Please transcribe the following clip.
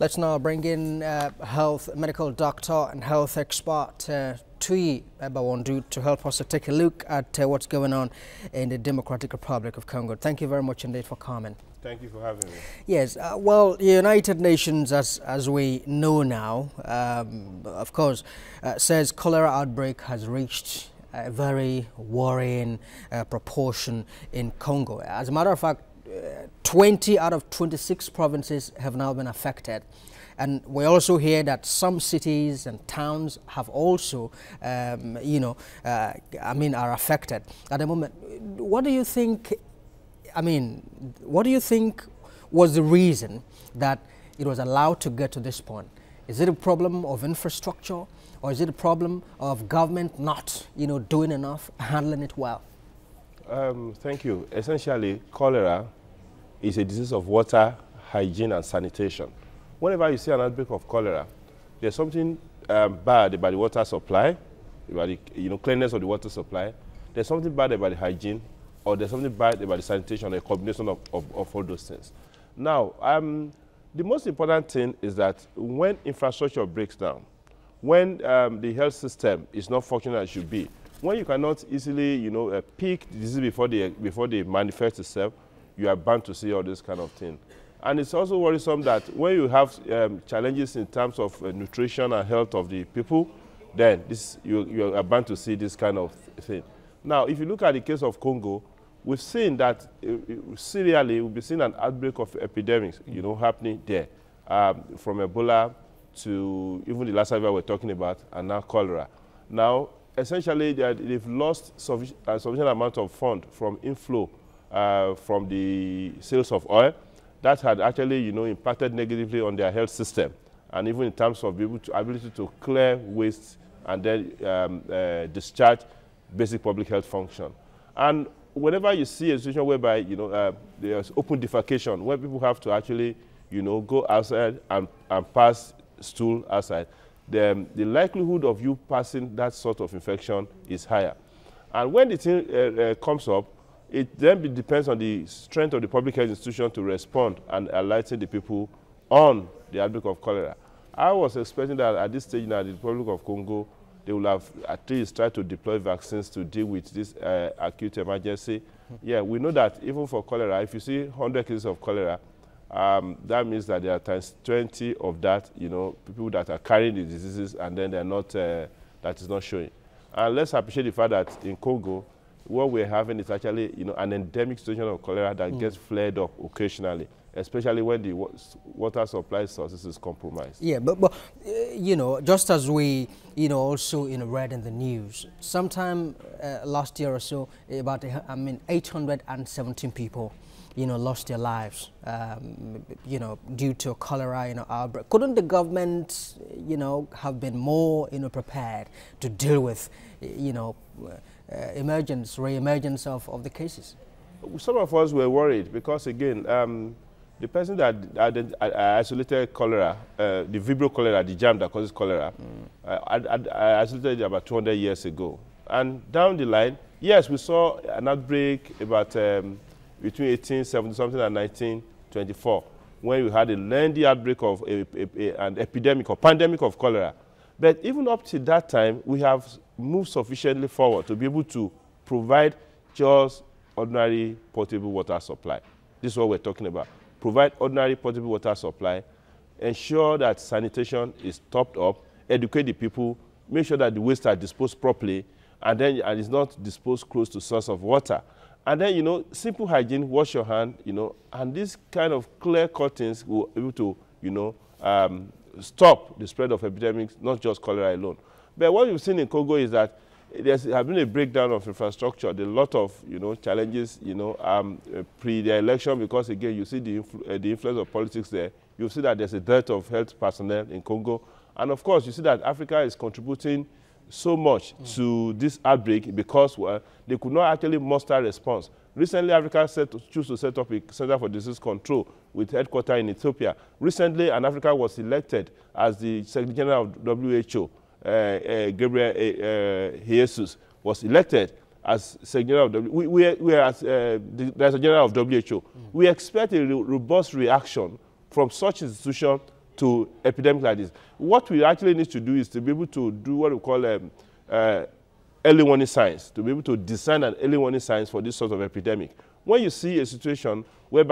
Let's now bring in medical doctor and health expert Tuyi Mebawondu to help us to take a look at what's going on in the Democratic Republic of Congo. Thank you very much indeed for coming. Thank you for having me. Yes, well, the United Nations, as we know now, of course, says cholera outbreak has reached a very worrying proportion in Congo. As a matter of fact, 20 out of 26 provinces have now been affected. And we also hear that some cities and towns have also, are affected. At the moment, what do you think, what do you think was the reason that it was allowed to get to this point? Is it a problem of infrastructure, or is it a problem of government not, doing enough, handling it well? Thank you. Essentially, cholera is a disease of water, hygiene, and sanitation. Whenever you see an outbreak of cholera, there's something bad about the water supply, about the cleanliness of the water supply. There's something bad about the hygiene, or there's something bad about the sanitation, or a combination of all those things. Now, the most important thing is that when infrastructure breaks down, when the health system is not functioning as it should be, when you cannot easily, pick the disease before they manifest itself, you are bound to see all this kind of thing. And it's also worrisome that when you have challenges in terms of nutrition and health of the people, then you are bound to see this kind of thing. Now, if you look at the case of Congo, we've seen that serially we've been seeing an outbreak of epidemics, happening there, from Ebola to even the last we're talking about, and now cholera. Now, essentially, they've lost sufficient amount of fund from inflow from the sales of oil. That had actually, impacted negatively on their health system, and even in terms of ability to clear waste and then discharge basic public health function. And whenever you see a situation whereby, there's open defecation, where people have to actually, go outside and pass stool outside, the likelihood of you passing that sort of infection is higher. And when the thing comes up, it then depends on the strength of the public health institution to respond and alerting the people on the outbreak of cholera. I was expecting that at this stage now, the Republic of Congo, they will have at least tried to deploy vaccines to deal with this acute emergency. Yeah, we know that even for cholera, if you see 100 cases of cholera, that means that there are times 20 of that, people that are carrying the diseases, and then they're not, that is not showing. And let's appreciate the fact that in Congo, what we're having is actually, an endemic situation of cholera that gets flared up occasionally, especially when the water supply sources is compromised. Yeah, but just as we, also, read in the news, sometime last year or so, about, 817 people, lost their lives, due to cholera, outbreak. Couldn't the government, have been more, prepared to deal with, re-emergence of the cases? Some of us were worried because, again, the person that isolated cholera, the Vibrio cholera, the germ that causes cholera, isolated it about 200 years ago. And down the line, yes, we saw an outbreak about between 1870 something and 1924, when we had a lengthy outbreak of an epidemic or pandemic of cholera. But even up to that time, we have moved sufficiently forward to be able to provide just ordinary potable water supply. This is what we're talking about. Provide ordinary potable water supply, ensure that sanitation is topped up, educate the people, make sure that the waste are disposed properly, and it's not disposed close to source of water. And then, simple hygiene, wash your hand, and these kind of clear-cut things will be able to, stop the spread of epidemics, not just cholera alone. But what we've seen in Congo is that there's been a breakdown of infrastructure. There are a lot of, challenges, pre the election, because again, you see the influence of politics there. You see that there's a dearth of health personnel in Congo. And of course, you see that Africa is contributing so much to this outbreak because they could not actually muster a response. Recently, Africa chose to set up a Center for Disease Control with headquarters in Ethiopia. Recently, an African was elected as the Secretary General of WHO. Gabriel Jesus was elected as Secretary General of WHO. We are as Director General of WHO. We expect a robust reaction from such institutions to epidemic like this. What we actually need to do is to be able to do what we call early warning signs, to be able to design an early warning signs for this sort of epidemic. When you see a situation whereby